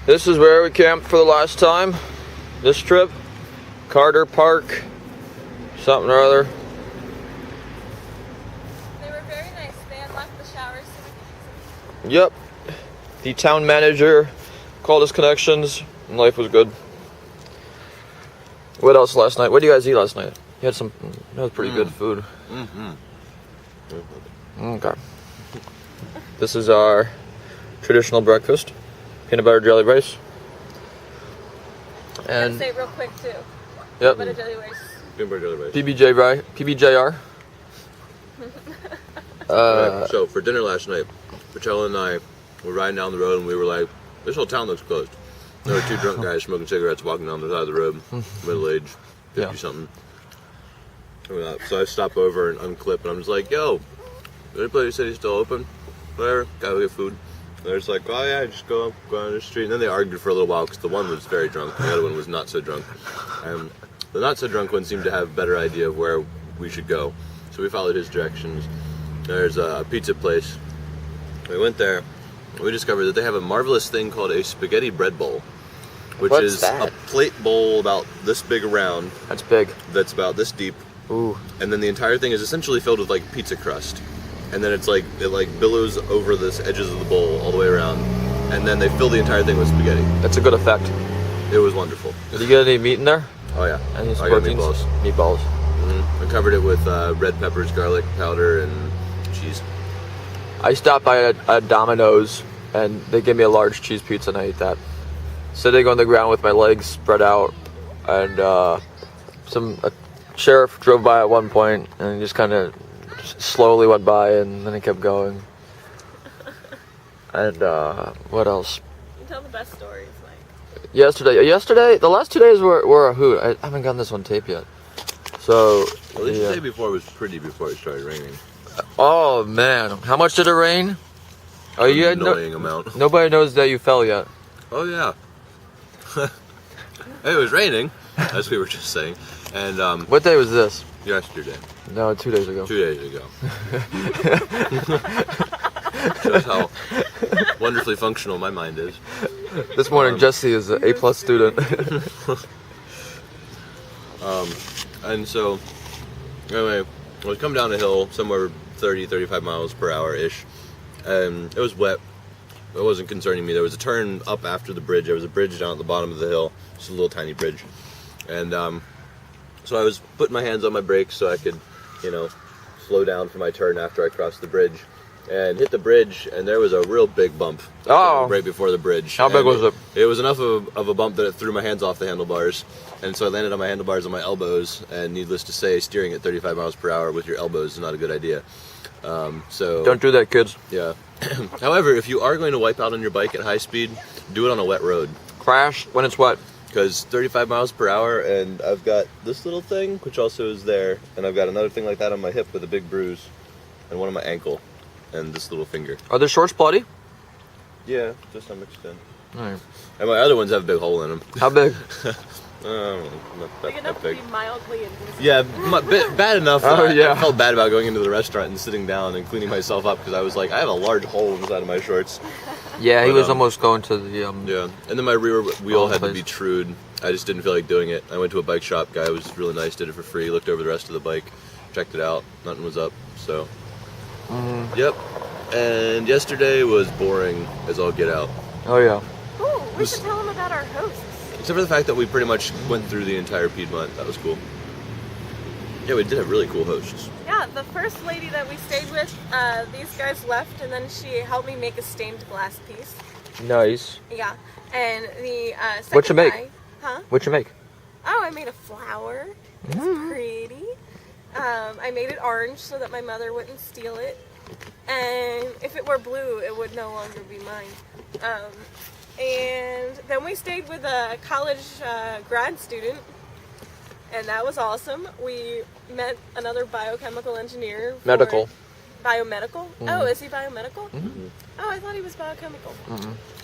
This is where we camped for the last time. This trip, Carter Park, something or other. They were very nice. They had left the showers so we could use them. Yep. The town manager called us connections, and life was good. What else last night? What did you guys eat last night? You had some. That was pretty good food. Okay. This is our traditional breakfast: peanut butter jelly rice. And say it real quick too. Yep. Peanut butter jelly rice. Peanut butter jelly rice. PBJR. So for dinner last night, Patel and I were riding down the road, and we were like, "This whole town looks closed." There were two drunk guys smoking cigarettes walking down the side of the road, middle age, 50 something. So I stop over and unclip, and I'm just like, "Yo, any place city's still open? Whatever, gotta get food." And they're just like, "Oh yeah, just go down the street." And then they argued for a little while because the one was very drunk, and the other one was not so drunk. And the not so drunk one seemed to have a better idea of where we should go, so we followed his directions. There's a pizza place. We went there. We discovered that they have a marvelous thing called a spaghetti bread bowl, which is a plate bowl about this big around. That's big. That's about this deep. Ooh. And then the entire thing is essentially filled with like pizza crust. And then it billows over the edges of the bowl all the way around. And then they fill the entire thing with spaghetti. That's a good effect. It was wonderful. Did you get any meat in there? Oh yeah. Any I got proteins? Meatballs. Meatballs. I covered it with red peppers, garlic powder, and cheese. I stopped by a Domino's and they gave me a large cheese pizza and I ate that. Sitting on the ground with my legs spread out, and a sheriff drove by at one point and he just kind of slowly went by and then he kept going. And what else? You tell the best stories, like. Yesterday, the last 2 days were a hoot. I haven't gotten this on tape yet. So. Well, the day before was pretty before it started raining. Oh man, how much did it rain? Oh, you had annoying amount. Nobody knows that you fell yet. Oh yeah. It was raining, as we were just saying. And what day was this? Yesterday. No, 2 days ago. 2 days ago. Shows how wonderfully functional my mind is. This morning, Jesse is an A+ student. And so, anyway, I was coming down a hill somewhere 30, 35 miles per hour-ish. And it was wet. It wasn't concerning me. There was a turn up after the bridge. There was a bridge down at the bottom of the hill. Just a little tiny bridge. And so I was putting my hands on my brakes so I could, slow down for my turn after I crossed the bridge. And hit the bridge, and there was a real big bump right before the bridge. How big was it? It was enough of a bump that it threw my hands off the handlebars. And so I landed on my handlebars on my elbows. And needless to say, steering at 35 miles per hour with your elbows is not a good idea. So don't do that, kids. Yeah. However, if you are going to wipe out on your bike at high speed, do it on a wet road. Crash when it's wet. Because 35 miles per hour, and I've got this little thing, which also is there, and I've got another thing like that on my hip with a big bruise, and one on my ankle, and this little finger. Are the shorts bloody? Yeah, to some extent. All right. And my other ones have a big hole in them. How big? Not Big enough to be mildly invisible. Yeah, bad enough. Oh, yeah. I felt bad about going into the restaurant and sitting down and cleaning myself up because I was like, I have a large hole inside of my shorts. Yeah, he was almost going to the Yeah, and then my rear wheel had to be trued. I just didn't feel like doing it. I went to a bike shop. Guy was really nice, did it for free. Looked over the rest of the bike, checked it out. Nothing was up. So, Yep. And yesterday was boring as all get out. Oh yeah. Ooh, we should tell them about our hosts. Except for the fact that we pretty much went through the entire Piedmont. That was cool. Yeah, we did have really cool hosts. Yeah, the first lady that we stayed with, these guys left, and then she helped me make a stained glass piece. Nice. Yeah, and the second What'd you make? guy, huh? What'd you make? Oh, I made a flower. It's pretty. I made it orange so that my mother wouldn't steal it. And if it were blue, it would no longer be mine. And then we stayed with a college grad student, and that was awesome. We met another biochemical engineer. Medical. Biomedical? Oh, is he biomedical? Oh, I thought he was biochemical.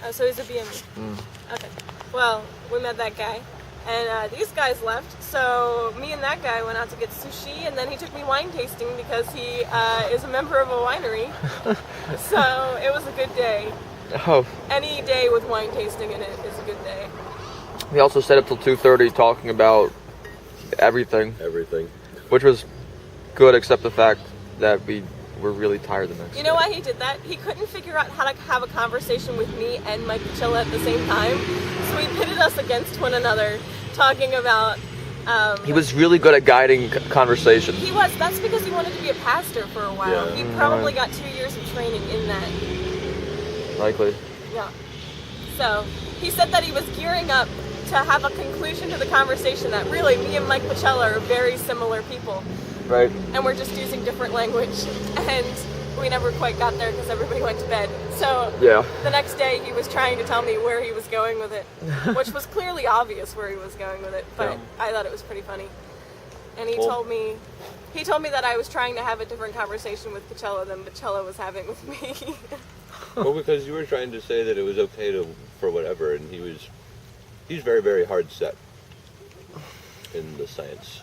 Oh, so he's a BME. Okay. Well, we met that guy. And these guys left, so me and that guy went out to get sushi, and then he took me wine tasting because he is a member of a winery. So it was a good day. Oh. Any day with wine tasting in it is a good day. We also stayed up till 2:30 talking about everything, which was good, except the fact that we were really tired the next day. You know why he did that? He couldn't figure out how to have a conversation with me and Mike Pachilla at the same time, so he pitted us against one another, talking about... he was really good at guiding conversation. He was. That's because he wanted to be a pastor for a while. Yeah. He probably got 2 years of training in that. Likely. Yeah. So, he said that he was gearing up to have a conclusion to the conversation that really me and Mike Pachella are very similar people. Right. And we're just using different language. And we never quite got there because everybody went to bed. So Yeah. the next day he was trying to tell me where he was going with it, which was clearly obvious where he was going with it, but I thought it was pretty funny. And he told me that I was trying to have a different conversation with Pachella than Pachella was having with me. Well, because you were trying to say that it was okay for whatever, and he's very, very hard set in the science.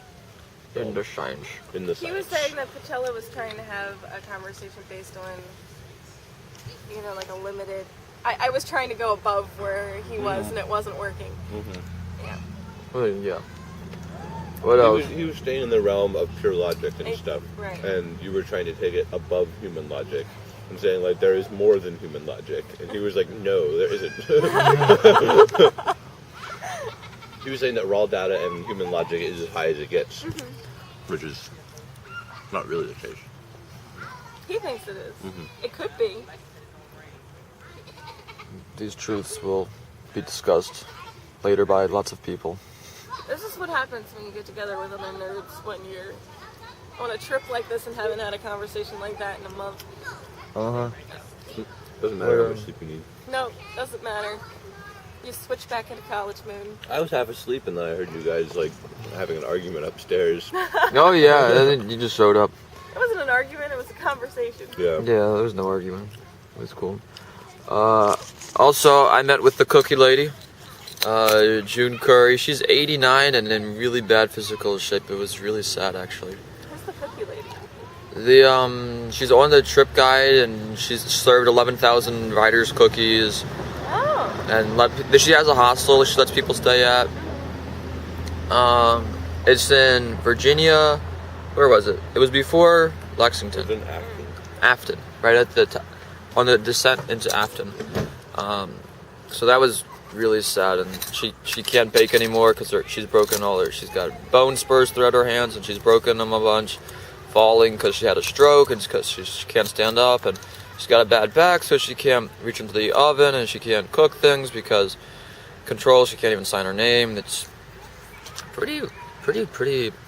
In the science. He was saying that Pachella was trying to have a conversation based on, like a limited... I was trying to go above where he was, and it wasn't working. Yeah. Well, yeah. What else? He was staying in the realm of pure logic and stuff. Right. And you were trying to take it above human logic. And saying, like, there is more than human logic. And he was like, no, there isn't. He was saying that raw data and human logic is as high as it gets. Which is not really the case. He thinks it is. It could be. These truths will be discussed later by lots of people. This is what happens when you get together with other nerds when you're on a trip like this and haven't had a conversation like that in a month. Doesn't matter how much sleep you need. No, doesn't matter. You switch back into college mood. I was half asleep and then I heard you guys like having an argument upstairs. Oh yeah, and then you just showed up. It wasn't an argument, it was a conversation. Yeah. Yeah, there was no argument. It was cool. Also, I met with the cookie lady, June Curry. She's 89 and in really bad physical shape. It was really sad, actually. Who's the cookie lady? She's on the trip guide and she's served 11,000 riders cookies. Oh. And she has a hostel she lets people stay at. It's in Virginia. Where was it? It was before Lexington. It was in Ashland. Afton, right at on the descent into Afton. So that was really sad, and she can't bake anymore because she's broken she's got bone spurs throughout her hands, and she's broken them a bunch, falling because she had a stroke, and because she can't stand up, and she's got a bad back, so she can't reach into the oven, and she can't cook things because she can't even sign her name. It's pretty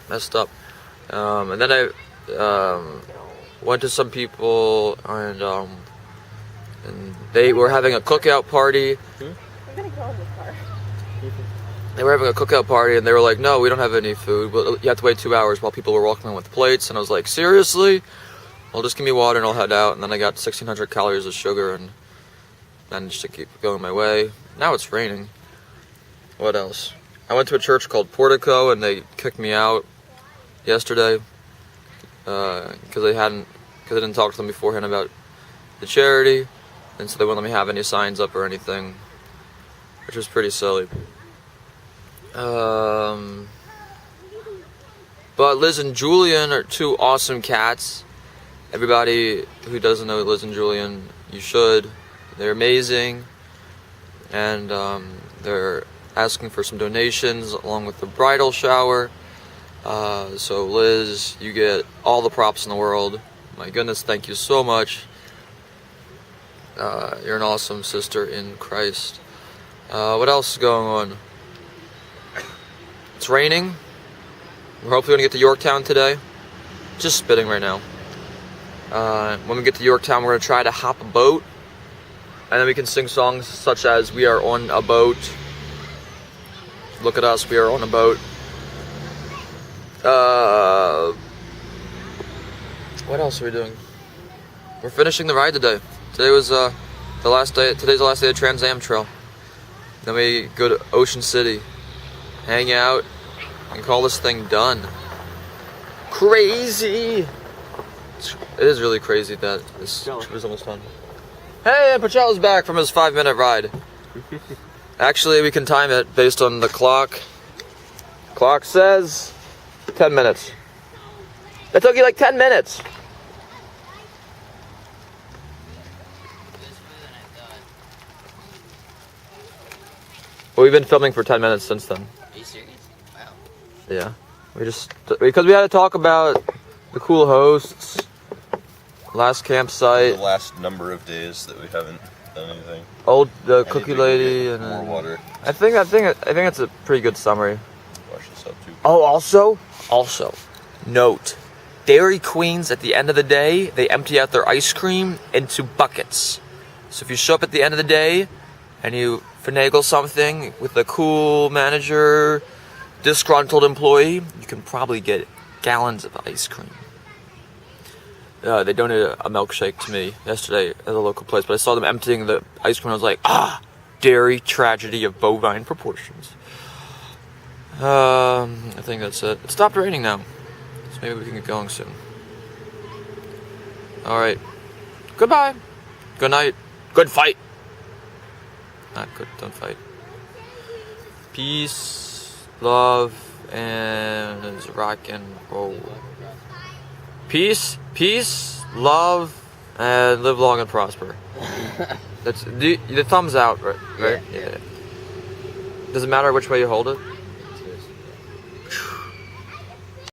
messed up. And then I went to some people, and they were having a cookout party. I'm gonna go in the car. They were having a cookout party, and they were like, "No, we don't have any food. But you have to wait 2 hours," while people were walking in with plates. And I was like, "Seriously? Well, just give me water and I'll head out." And then I got 1,600 calories of sugar and managed to keep going my way. Now it's raining. What else? I went to a church called Portico, and they kicked me out yesterday because I didn't talk to them beforehand about the charity, and so they wouldn't let me have any signs up or anything, which was pretty silly. But Liz and Julian are two awesome cats. Everybody who doesn't know Liz and Julian, you should. They're amazing, and they're asking for some donations along with the bridal shower. So Liz, you get all the props in the world. My goodness, thank you so much. You're an awesome sister in Christ. What else is going on? It's raining. We're hopefully going to get to Yorktown today. Just spitting right now. When we get to Yorktown, we're going to try to hop a boat. And then we can sing songs such as "We Are on a Boat." Look at us, we are on a boat. What else are we doing? We're finishing the ride today. Today was the last day. Today's the last day of Trans Am Trail. Then we go to Ocean City, hang out, and call this thing done. Crazy! It is really crazy that this trip is almost done. Hey, Pacello's back from his 5-minute ride. Actually, we can time it based on the clock. Clock says 10 minutes. That took you like 10 minutes. Well, we've been filming for 10 minutes since then. Are you serious? Wow. Yeah. Because we had to talk about the cool hosts, last campsite, The last number of days that we haven't done anything. the I cookie need to lady, get and more water. I think it's a pretty good summary. Wash this up too. Oh, also, note, Dairy Queens at the end of the day, they empty out their ice cream into buckets. So if you show up at the end of the day and you finagle something with a cool manager, disgruntled employee, you can probably get gallons of ice cream. They donated a milkshake to me yesterday at a local place, but I saw them emptying the ice cream and I was like, dairy tragedy of bovine proportions. I think that's it. It stopped raining now, so maybe we can get going soon. Alright. Goodbye. Good night. Good fight. Not good, don't fight. Peace, love, and rock and roll. Peace, love, and live long and prosper. That's the thumbs out, right? Yeah. Yeah. Does it matter which way you hold it?